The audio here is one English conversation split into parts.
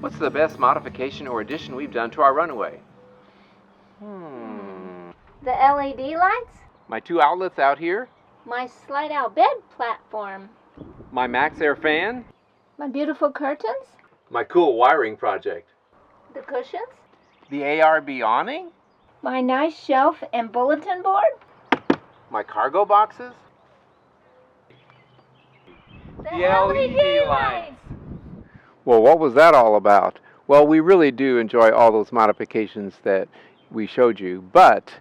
What's the best modification or addition we've done to our Runaway? The LED lights? My 2 outlets out here? My slide-out bed platform? My Max Air fan? My beautiful curtains? My cool wiring project? The cushions? The ARB awning? My nice shelf and bulletin board? My cargo boxes? The LED lights! Well, what was that all about? Well, we really do enjoy all those modifications that we showed you, but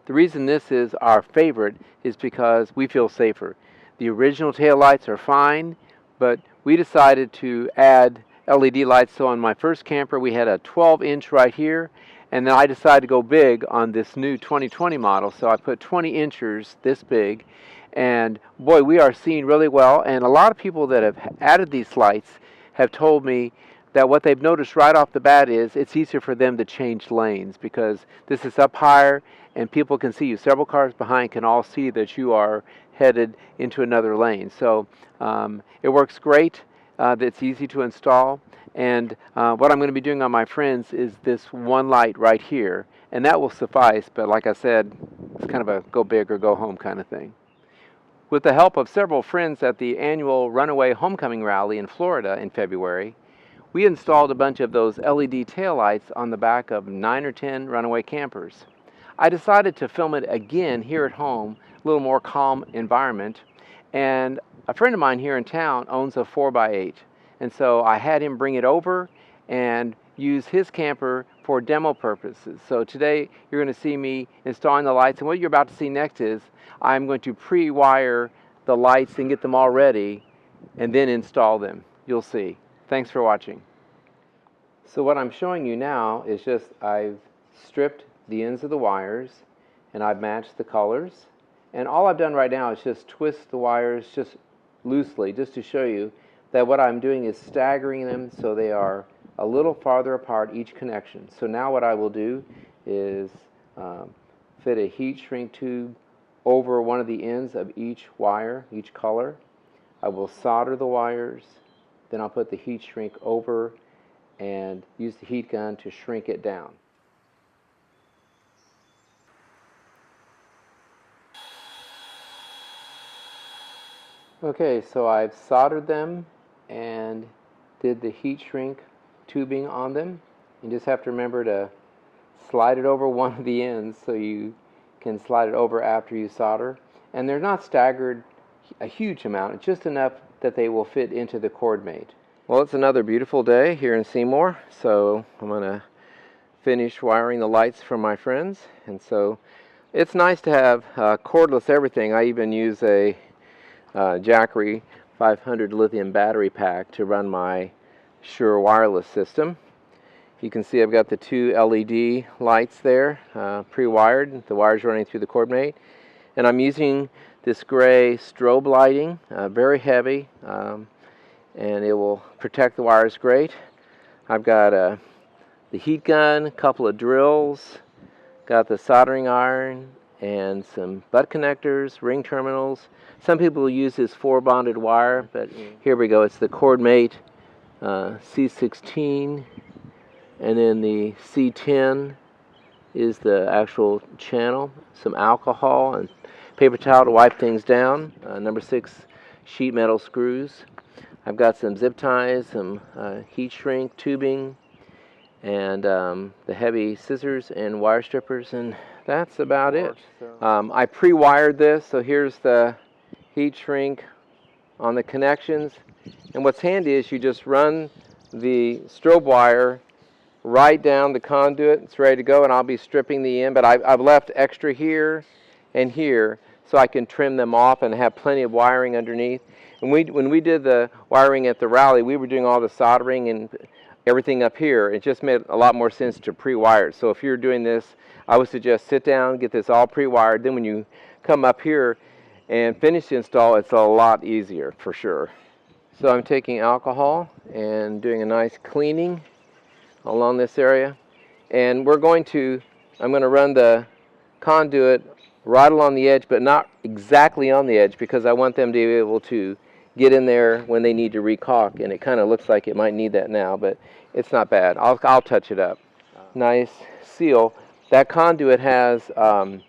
the reason this is our favorite is because we feel safer. The original taillights are fine, but we decided to add LED lights. So on my first camper, we had a 12-inch right here, and then I decided to go big on this new 2020 model, so I put 20 inchers this big, and boy, we are seeing really well. And a lot of people that have added these lights have told me that what they've noticed right off the bat is it's easier for them to change lanes because this is up higher and people can see you. Several cars behind can all see that you are headed into another lane. So it works great. It's easy to install. And what I'm going to be doing on my friends is this one light right here. And that will suffice. But like I said, it's kind of a go big or go home kind of thing. With the help of several friends at the annual Runaway Homecoming Rally in Florida in February, we installed a bunch of those LED taillights on the back of 9 or 10 Runaway campers. I decided to film it again here at home, a little more calm environment, and a friend of mine here in town owns a 4x8, and so I had him bring it over and use his camper for demo purposes. So today you're going to see me installing the lights, and what you're about to see next is I'm going to pre-wire the lights and get them all ready and then install them. You'll see. Thanks for watching. So what I'm showing you now is just I've stripped the ends of the wires and I've matched the colors, and all I've done right now is just twist the wires just loosely just to show you that what I'm doing is staggering them so they are a little farther apart each connection. So now what I will do is fit a heat shrink tube over one of the ends of each wire, each color. I will solder the wires, then I'll put the heat shrink over and use the heat gun to shrink it down. Okay, so I've soldered them and did the heat shrink tubing on them. You just have to remember to slide it over one of the ends so you can slide it over after you solder. And they're not staggered a huge amount, it's just enough that they will fit into the cord mate. Well, it's another beautiful day here in Seymour, so I'm going to finish wiring the lights for my friends. And so it's nice to have cordless everything. I even use a Jackery 500 lithium battery pack to run my Shure wireless system. You can see I've got the 2 LED lights there pre-wired, the wires running through the cord mate, and I'm using this gray strobe lighting, very heavy, and it will protect the wires great. I've got the heat gun, a couple of drills, got the soldering iron, and some butt connectors, ring terminals. Some people use this 4 bonded wire, but here we go. It's the cord mate C16, and then the C10 is the actual channel. Some alcohol and paper towel to wipe things down. Number 6 sheet metal screws. I've got some zip ties, some heat shrink tubing, and the heavy scissors and wire strippers, and that's about it. I pre-wired this, so here's the heat shrink on the connections, and what's handy is you just run the strobe wire right down the conduit. It's ready to go, and I'll be stripping the end, but I've left extra here and here so I can trim them off and have plenty of wiring underneath. And when we did the wiring at the rally, we were doing all the soldering and everything up here. It just made a lot more sense to pre-wire it. So if you're doing this, I would suggest sit down, get this all pre-wired. Then when you come up here and finish the install, it's a lot easier for sure. So I'm taking alcohol and doing a nice cleaning along this area. And I'm going to run the conduit right along the edge, but not exactly on the edge, because I want them to be able to get in there when they need to recaulk, and it kind of looks like it might need that now, but it's not bad. I'll touch it up. Nice seal. That conduit has um,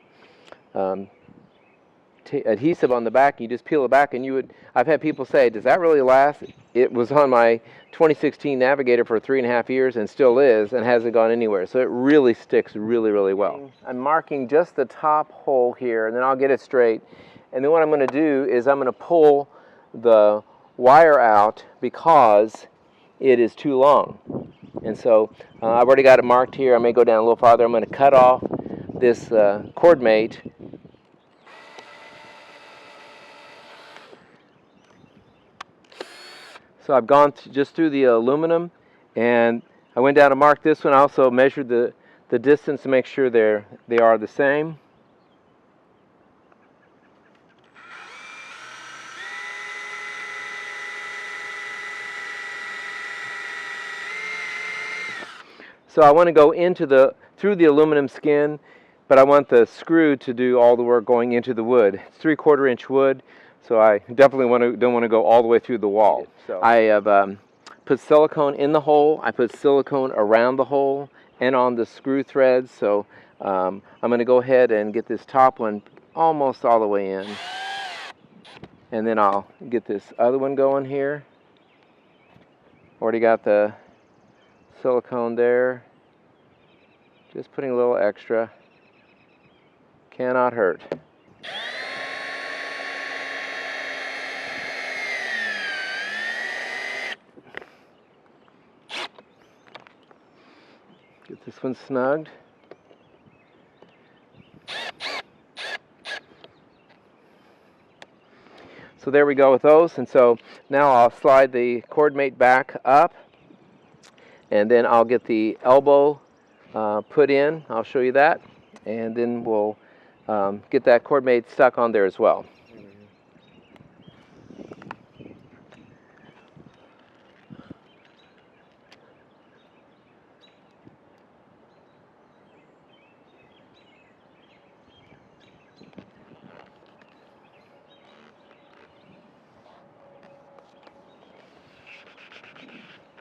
adhesive on the back. You just peel it back, and I've had people say, does that really last? It was on my 2016 Navigator for 3.5 years and still is, and hasn't gone anywhere. So it really sticks really, really well. I'm marking just the top hole here, and then I'll get it straight. And then what I'm going to do is I'm going to pull the wire out because it is too long. And so I've already got it marked here. I may go down a little farther. I'm going to cut off this cord mate. So I've gone just through the aluminum, and I went down to mark this one. I also measured the distance to make sure they are the same. So I want to go through the aluminum skin, but I want the screw to do all the work going into the wood. It's 3/4 inch wood, so I definitely don't want to go all the way through the wall. So I have put silicone in the hole. I put silicone around the hole and on the screw threads. So I'm going to go ahead and get this top one almost all the way in, and then I'll get this other one going here. Already got the silicone there. Just putting a little extra. Cannot hurt. Get this one snugged. So there we go with those. And so now I'll slide the cord mate back up, and then I'll get the elbow put in. I'll show you that, and then we'll get that cord mate stuck on there as well.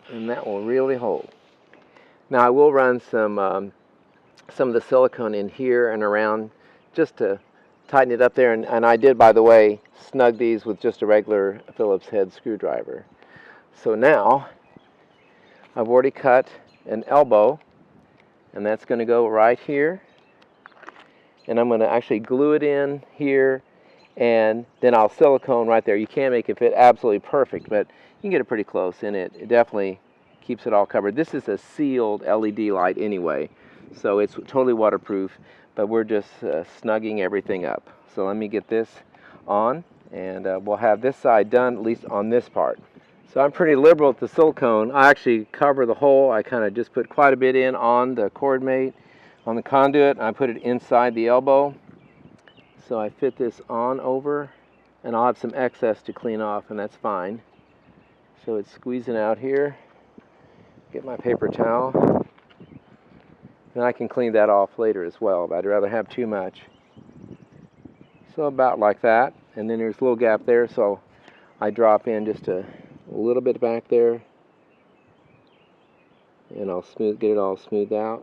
And that will really hold. Now I will run some of the silicone in here and around just to tighten it up there. And I did, by the way, snug these with just a regular Phillips head screwdriver. So now I've already cut an elbow, and that's going to go right here. And I'm going to actually glue it in here, and then I'll silicone right there. You can't make it fit absolutely perfect, but you can get it pretty close, and it definitely keeps it all covered. This is a sealed LED light anyway, so it's totally waterproof, but we're just snugging everything up. So let me get this on, and we'll have this side done, at least on this part. So I'm pretty liberal with the silicone. I actually cover the hole. I kind of just put quite a bit in on the cord mate, on the conduit, and I put it inside the elbow. So I fit this on over, and I'll have some excess to clean off, and that's fine. So it's squeezing out here. Get my paper towel. And I can clean that off later as well, but I'd rather have too much. So about like that. And then there's a little gap there, so I drop in just a little bit back there. And I'll get it all smoothed out.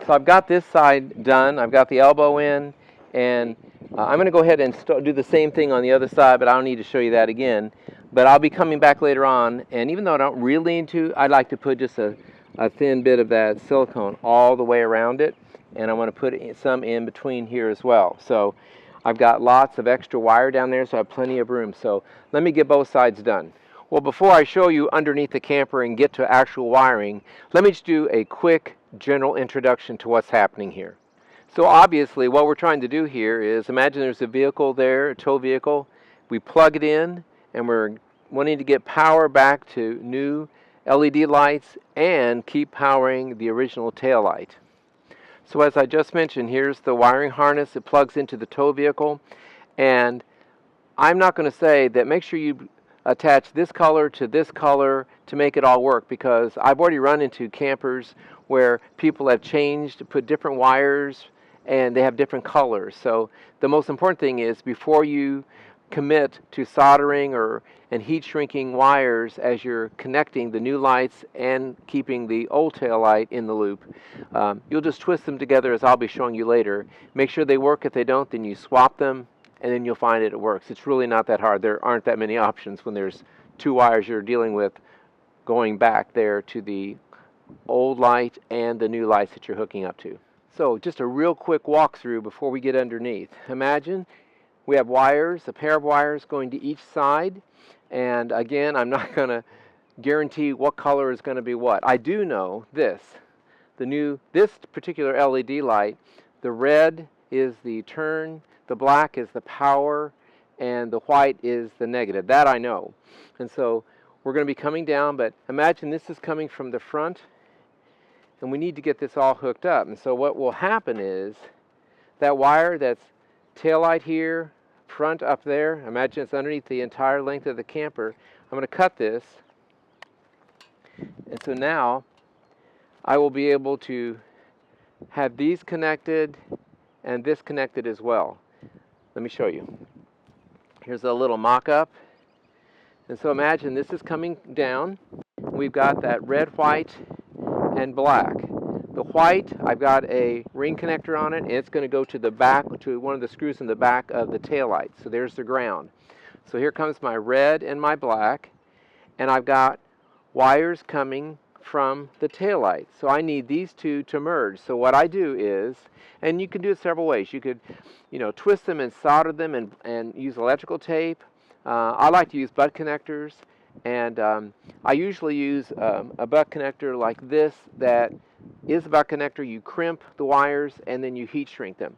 So I've got this side done. I've got the elbow in, and I'm going to go ahead and do the same thing on the other side, but I don't need to show you that again. But I'll be coming back later on, and even though I don't really need to, I'd like to put just a thin bit of that silicone all the way around it, and I want to put some in between here as well. So I've got lots of extra wire down there, so I have plenty of room. So let me get both sides done. Well, before I show you underneath the camper and get to actual wiring, let me just do a quick general introduction to what's happening here. So obviously what we're trying to do here is, imagine there's a vehicle there, a tow vehicle. We plug it in, and we're wanting to get power back to new LED lights and keep powering the original tail light. So as I just mentioned, here's the wiring harness. It plugs into the tow vehicle, and I'm not going to say that make sure you attach this color to make it all work, because I've already run into campers where people have changed, put different wires, and they have different colors. So the most important thing is, before you commit to soldering and heat shrinking wires as you're connecting the new lights and keeping the old tail light in the loop. You'll just twist them together, as I'll be showing you later. Make sure they work. If they don't, then you swap them, and then you'll find it works. It's really not that hard. There aren't that many options when there's two wires you're dealing with going back there to the old light and the new lights that you're hooking up to. So just a real quick walkthrough before we get underneath. Imagine we have wires, a pair of wires going to each side, and again, I'm not going to guarantee what color is going to be what. I do know this particular LED light, the red is the turn, the black is the power, and the white is the negative. That I know. And so we're going to be coming down, but imagine this is coming from the front, and we need to get this all hooked up. And so what will happen is that wire that's tail light here, front up there, imagine it's underneath the entire length of the camper. I'm going to cut this, and so now I will be able to have these connected and this connected as well. Let me show you. Here's a little mock-up. And so imagine this is coming down. We've got that red, white, and black. The white, I've got a ring connector on it, and it's going to go to the back, to one of the screws in the back of the tail light. So there's the ground. So here comes my red and my black, and I've got wires coming from the tail light. So I need these two to merge. So what I do is, and you can do it several ways. You could, twist them and solder them and use electrical tape. I like to use butt connectors, and I usually use a butt connector like this that is a butt connector. You crimp the wires and then you heat shrink them.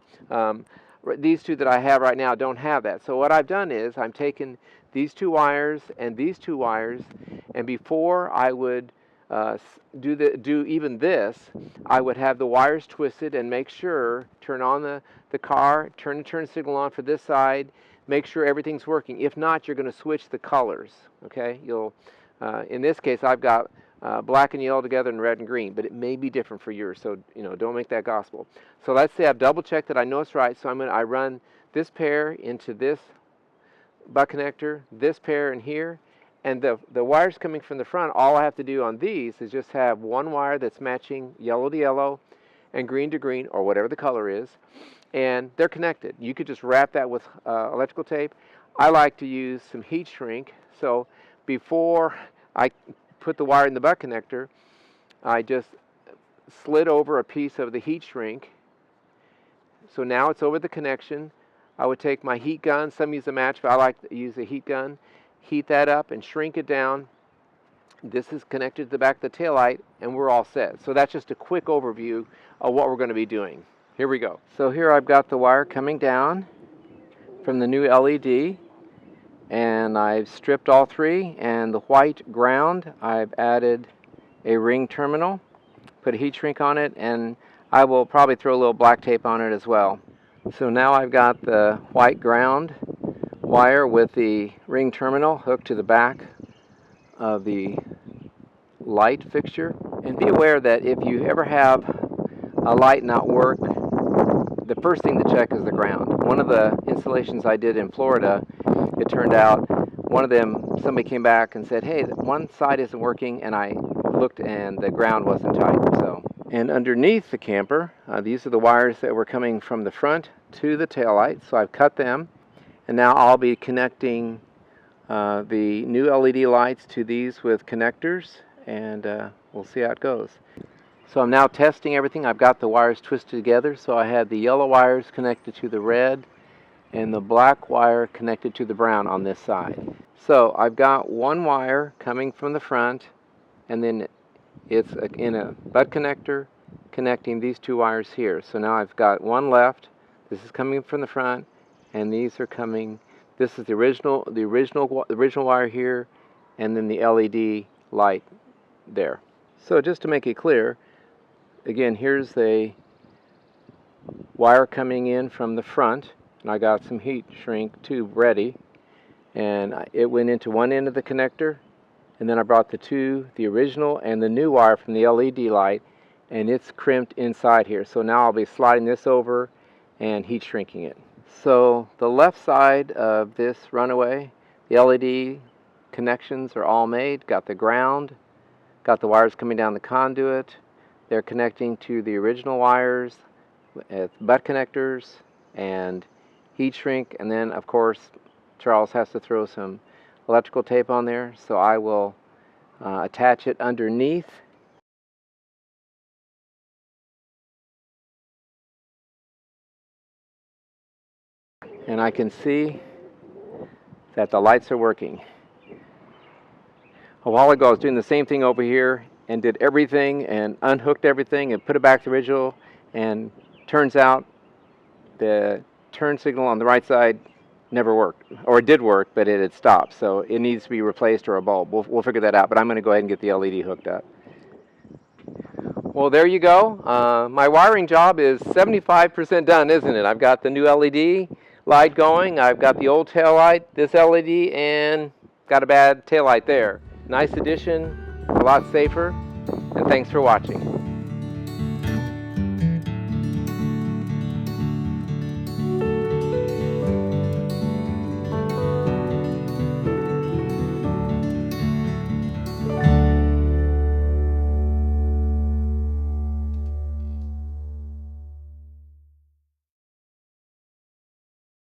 These two that I have right now don't have that. So what I've done is I'm taken these two wires and these two wires, and before I would do even this, I would have the wires twisted and make sure, turn on the car, turn the turn signal on for this side, make sure everything's working. If not, you're going to switch the colors. Okay, in this case, I've got black and yellow together and red and green, but it may be different for yours. So don't make that gospel. So let's say I've double checked that I know it's right. So I run this pair into this butt connector, this pair in here, and the wires coming from the front. All I have to do on these is just have one wire that's matching yellow to yellow and green to green, or whatever the color is, and they're connected. You could just wrap that with electrical tape. I like to use some heat shrink. So before I put the wire in the butt connector, I just slid over a piece of the heat shrink. So now it's over the connection. I would take my heat gun. Some use a match, but I like to use a heat gun. Heat that up and shrink it down. This is connected to the back of the taillight, and we're all set. So that's just a quick overview of what we're going to be doing. Here we go. So here I've got the wire coming down from the new LED, and I've stripped all three, and the white ground I've added a ring terminal, put a heat shrink on it, and I will probably throw a little black tape on it as well. So now I've got the white ground wire with the ring terminal hooked to the back of the light fixture. And be aware that if you ever have a light not work, the first thing to check is the ground. One of the installations I did in Florida, it turned out one of them, somebody came back and said, hey, one side isn't working, and I looked and the ground wasn't tight. And underneath the camper, these are the wires that were coming from the front to the taillight, so I've cut them, and now I'll be connecting the new LED lights to these with connectors, and we'll see how it goes. So I'm now testing everything. I've got the wires twisted together, so I had the yellow wires connected to the red and the black wire connected to the brown on this side. So I've got one wire coming from the front, and then it's in a butt connector connecting these two wires here. So now I've got one left. This is coming from the front, and these are coming. This is the original wire here, and then the LED light there. So just to make it clear, again, here's the wire coming in from the front, and I got some heat shrink tube ready, and it went into one end of the connector, and then I brought the original and the new wire from the LED light, and it's crimped inside here. So now I'll be sliding this over and heat shrinking it. So the left side of this Runaway, the LED connections are all made. Got the ground, got the wires coming down the conduit. They're connecting to the original wires with butt connectors and heat shrink, and then of course Charles has to throw some electrical tape on there, so I will attach it underneath. And I can see that the lights are working. A while ago I was doing the same thing over here and did everything and unhooked everything and put it back to original, and turns out the turn signal on the right side never worked, or it did work, but it had stopped, so it needs to be replaced or a bulb. We'll figure that out, but I'm going to go ahead and get the LED hooked up. Well, there you go. My wiring job is 75% done, isn't it? I've got the new LED light going, I've got the old tail light, this LED, and got a bad tail light there. Nice addition, a lot safer, and thanks for watching.